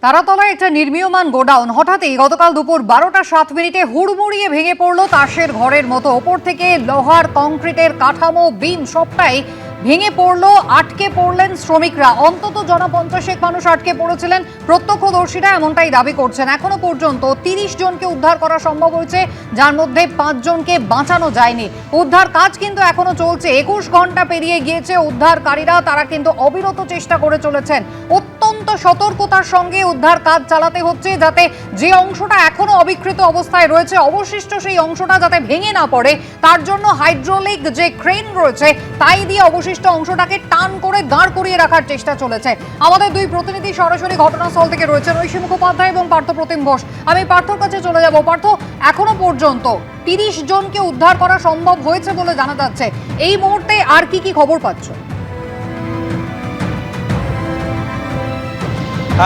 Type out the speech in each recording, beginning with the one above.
তারাতলায় একটা নির্মীয়মান গোডাউন হঠাৎই গতকাল দুপুর 12:07 হুড়মুড়িয়ে ভেঙে পড়ল তাসের ঘরের মতো। ওপর থেকে লোহার কংক্রিটের কাঠামো বিম সবটাই ভেঙে পড়লো। আটকে পড়লেন শ্রমিকরা। অন্তত 50 মানুষ আটকে পড়েছিলেন। প্রত্যক্ষদর্শীরা এমনটাই দাবি করছেন। এখনো পর্যন্ত 30 জনকে উদ্ধার করা সম্ভব হয়েছে, যার মধ্যে 5 জনকে বাঁচানো যায়নি। উদ্ধার কাজ কিন্তু এখনো চলছে। 21 ঘন্টা পেরিয়ে গিয়েছে। উদ্ধারকারীরা তারা কিন্তু অবিরত চেষ্টা করে চলেছেন। অত্যন্ত সতর্কতার সঙ্গে উদ্ধার কাজ চালাতে হচ্ছে, যাতে যে অংশটা এখনো অবিকৃত অবস্থায় রয়েছে অবশিষ্ট সেই অংশটা যাতে ভেঙে না পড়ে, তার জন্য হাইড্রোলিক যে ক্রেন রয়েছে তাই দিয়ে অবশিষ্ট অংশটাকে টান করে দাঁড় করিয়ে রাখার চেষ্টা চলেছে। আমাদের দুই প্রতিনিধি সরাসরি ঘটনাস্থল থেকে রয়েছেন, ঐশী মুখোপাধ্যায় এবং পার্থপ্রতিম ঘোষ। আমি পার্থর কাছে চলে যাব। পার্থ, এখনো পর্যন্ত 30 জনকে উদ্ধার করা সম্ভব হয়েছে বলে জানা যাচ্ছে। এই মুহূর্তে আর কি কি খবর পাচ্ছ?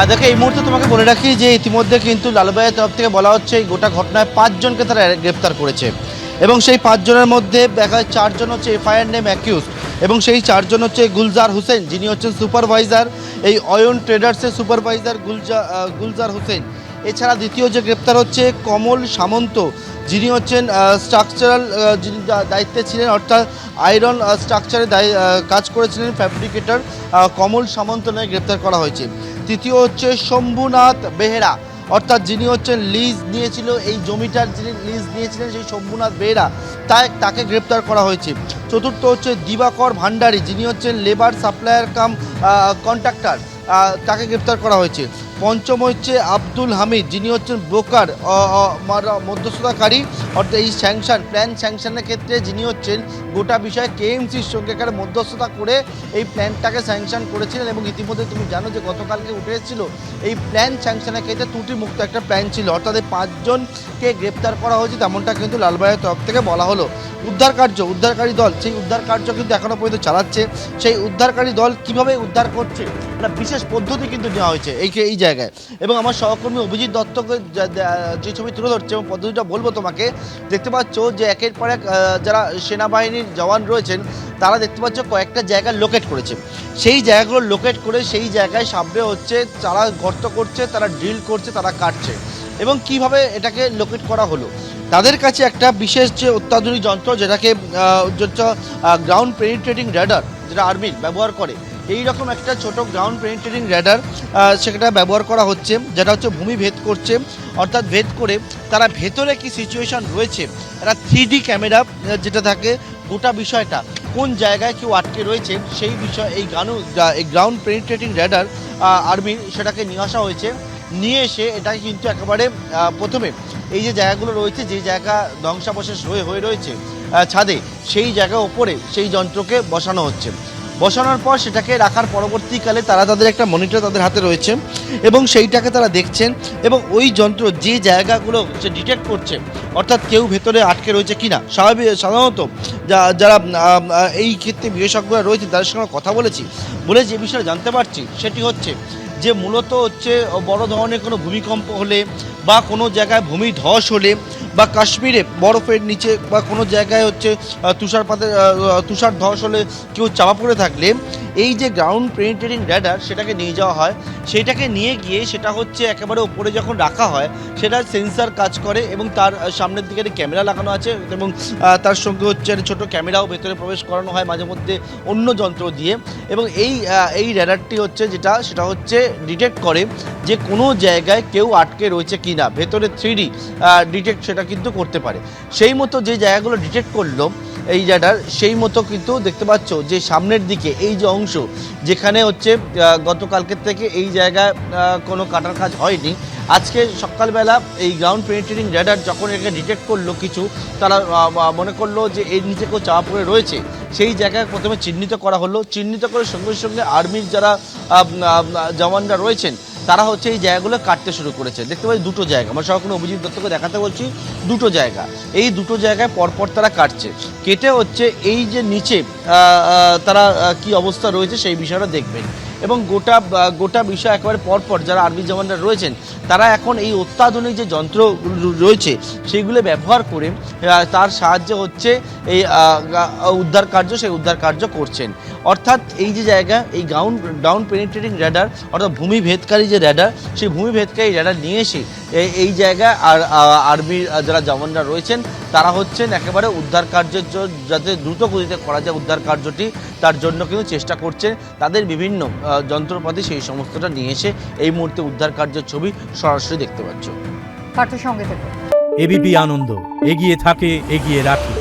দেখো, এই মুহূর্তে তোমাকে বলে রাখি যে ইতিমধ্যে কিন্তু লালবাইয়ের তরফ থেকে বলা হচ্ছে এই গোটা ঘটনায় 5 জনকে তারা গ্রেপ্তার করেছে এবং সেই 5 জনের মধ্যে দেখা যায় 4 জন হচ্ছে এফআইআর নেম অ্যাকিউজ এবং সেই 4 জন হচ্ছে গুলজার হোসেন, যিনি হচ্ছেন সুপারভাইজার, এই অয়ন ট্রেডার্সের সুপারভাইজার গুলজার হোসেন। এছাড়া দ্বিতীয় যে গ্রেপ্তার হচ্ছে কমল সামন্ত, যিনি হচ্ছেন স্ট্রাকচারাল যিনি দায়িত্বে ছিলেন, অর্থাৎ আয়রন স্ট্রাকচারে কাজ করেছিলেন ফ্যাব্রিকেটর কমল সামন্ত নিয়ে গ্রেপ্তার করা হয়েছে। তৃতীয় হচ্ছে শম্ভুনাথ বেহেরা, অর্থাৎ যিনি হচ্ছেন লিজ নিয়েছিল, এই জমিটার যিনি লিজ নিয়েছিলেন সেই শম্ভুনাথ বেহেরা, তাকে গ্রেপ্তার করা হয়েছে। চতুর্থ হচ্ছে দিবাকর ভান্ডারী, যিনি হচ্ছেন লেবার সাপ্লায়ার কাম কন্ট্রাক্টর, তাকে গ্রেপ্তার করা হয়েছে। পঞ্চম হচ্ছে আব্দুল হামিদ, যিনি হচ্ছেন ব্রোকার মধ্যস্থতাকারী, অর্থাৎ এই প্ল্যান স্যাংশনের ক্ষেত্রে যিনি হচ্ছেন গোটা বিষয়ে কেএমসির সঙ্গে এখানে মধ্যস্থতা করে এই প্ল্যানটাকে স্যাংশন করেছিলেন। এবং ইতিমধ্যে তুমি জানো যে গতকালকে উঠে এসেছিল এই প্ল্যান স্যাংশনের ক্ষেত্রে ত্রুটিমুক্ত একটা প্ল্যান ছিল, অর্থাৎ এই 5 জনকে গ্রেপ্তার করা হয়েছে, তেমনটা কিন্তু লালবাইয়ের তরফ থেকে বলা হলো। উদ্ধারকারী দল সেই উদ্ধার কার্য কিন্তু এখনও পর্যন্ত চালাচ্ছে। সেই উদ্ধারকারী দল কিভাবে উদ্ধার করছে একটা বিশেষ পদ্ধতি কিন্তু নেওয়া হয়েছে এই জায়গায়। এবং আমার সহকর্মী অভিজিৎ দত্তকে যে ছবি তুলে ধরছে এবং পদ্ধতিটা বলবো তোমাকে, দেখতে পাচ্ছ যে একের পর এক যারা সেনাবাহিনীর জওয়ান রয়েছেন তারা দেখতে পাচ্ছ কয়েকটা জায়গা লোকেট করেছে। সেই জায়গাগুলো লোকেট করে সেই জায়গায় সামনে হচ্ছে তারা গর্ত করছে, তারা ড্রিল করছে, তারা কাটছে। এবং কিভাবে এটাকে লোকেট করা হলো, তাদের কাছে একটা বিশেষ যে অত্যাধুনিক যন্ত্র, যেটাকে গ্রাউন্ড পেনিট্রেটিং র্যাডার, যেটা আর্মি ব্যবহার করে, এই রকম একটা ছোট গ্রাউন্ড পেনিট্রেটিং র্যাডার সেটা ব্যবহার করা হচ্ছে, যেটা হচ্ছে ভূমি ভেদ করছে। অর্থাৎ ভেদ করে তারা ভেতরে কি সিচুয়েশন রয়েছে, একটা 3D ক্যামেরা যেটা থাকে, গোটা বিষয়টা কোন জায়গায় কেউ আটকে রয়েছে সেই বিষয় এই গ্রাউন্ড পেনিট্রেটিং র্যাডার আর্মির সেটাকে নিয়ে আসা হয়েছে। নিয়ে এসে এটাকে কিন্তু একেবারে প্রথমে এই যে জায়গাগুলো রয়েছে, যে জায়গা ধ্বংসাবশেষ হয়ে রয়েছে ছাদে, সেই জায়গার ওপরে সেই যন্ত্রকে বসানো হচ্ছে। বসানোর পর সেটাকে রাখার পরবর্তীকালে তাদের একটা মনিটর তাদের হাতে রয়েছে এবং সেইটাকে তারা দেখছেন এবং ওই যন্ত্র যে জায়গাগুলো সে ডিটেক্ট করছে, অর্থাৎ কেউ ভেতরে আটকে রয়েছে কিনা। সাধারণত যারা এই ক্ষেত্রে বিশেষজ্ঞরা রয়েছে তাদের সঙ্গে কথা বলে যে বিষয়ে জানতে পারছি সেটি হচ্ছে যে মূলত হচ্ছে বড় ধরনের কোনো ভূমিকম্প হলে বা কোনো জায়গায় ভূমি ধস হলে বা কাশ্মীরে বরফের নিচে বা কোনো জায়গায় হচ্ছে তুষার ধস হলে কেউ চাপা পড়ে থাকলে এই যে গ্রাউন্ড পেনিট্রেটিং র্যাডার সেটাকে নিয়ে যাওয়া হয়। সেইটাকে নিয়ে গিয়ে সেটা হচ্ছে একেবারে ওপরে যখন রাখা হয় সেটা সেন্সার কাজ করে এবং তার সামনের দিকে ক্যামেরা লাগানো আছে এবং তার সঙ্গে হচ্ছে ছোটো ক্যামেরাও ভেতরে প্রবেশ করানো হয় মাঝে মধ্যে অন্য যন্ত্র দিয়ে। এবং এই র্যাডারটি হচ্ছে সেটা হচ্ছে ডিটেক্ট করে যে কোনো জায়গায় কেউ আটকে রয়েছে কি না, ভেতরে 3D ডিটেক্ট সেটা কিন্তু করতে পারে। সেই মতো যে জায়গাগুলো ডিটেক্ট করলো এই র্যাডার, সেই মতো কিন্তু দেখতে পাচ্ছ যে সামনের দিকে এই যে অংশ যেখানে হচ্ছে গতকালকের থেকে এই জায়গায় কোনো কাটার কাজ হয়নি, আজকে সকালবেলা এই গ্রাউন্ড পেনিট্রেটিং র্যাডার যখন এটাকে ডিটেক্ট করলো কিছু, তারা মনে করলো যে এর নিচে কেউ চাপা পড়ে রয়েছে। সেই জায়গায় প্রথমে চিহ্নিত করা হলো, চিহ্নিত করে সঙ্গে সঙ্গে আর্মির যারা জওয়ানরা রয়েছেন তারা হচ্ছে এই জায়গাগুলো কাটতে শুরু করেছে। দেখতে পাচ্ছি দুটো জায়গা, আমার সহকর্মী অভিজিৎ দত্তকে দেখাতে বলছি, দুটো জায়গা, এই দুটো জায়গায় পরপর তারা কাটছে। কেটে হচ্ছে এই যে নিচে তারা কি অবস্থা রয়েছে সেই বিষয়টা দেখবেন। এবং গোটা বিষয় একেবারে পরপর যারা আর্মি জওয়ানরা রয়েছেন তারা এখন এই অত্যাধুনিক যে যন্ত্র রয়েছে সেইগুলো ব্যবহার করে তার সাহায্যে হচ্ছে এই উদ্ধার কার্য সেই উদ্ধার কার্য করছেন। অর্থাৎ এই যে জায়গা এই ডাউন পেনিট্রেটিং র্যাডার অর্থাৎ ভূমিভেদকারী যে র্যাডার সেই ভূমিভেদকারী র্যাডার নিয়ে এসে এই জায়গায় আর্মির যারা জওয়ানরা রয়েছেন তারা হচ্ছেন একেবারে উদ্ধার কার্যের যাতে দ্রুত গতিতে করা যায় উদ্ধার কার্যটি তার জন্য কিন্তু চেষ্টা করছেন। তাদের বিভিন্ন যন্ত্রপাতি সেই সমস্তটা নিয়ে এসে এই মুহূর্তে উদ্ধার কার্যের ছবি সরাসরি দেখতে পাচ্ছ। পার্থের সঙ্গে থেকে এবিপি আনন্দ, এগিয়ে থাকে, এগিয়ে রাখে।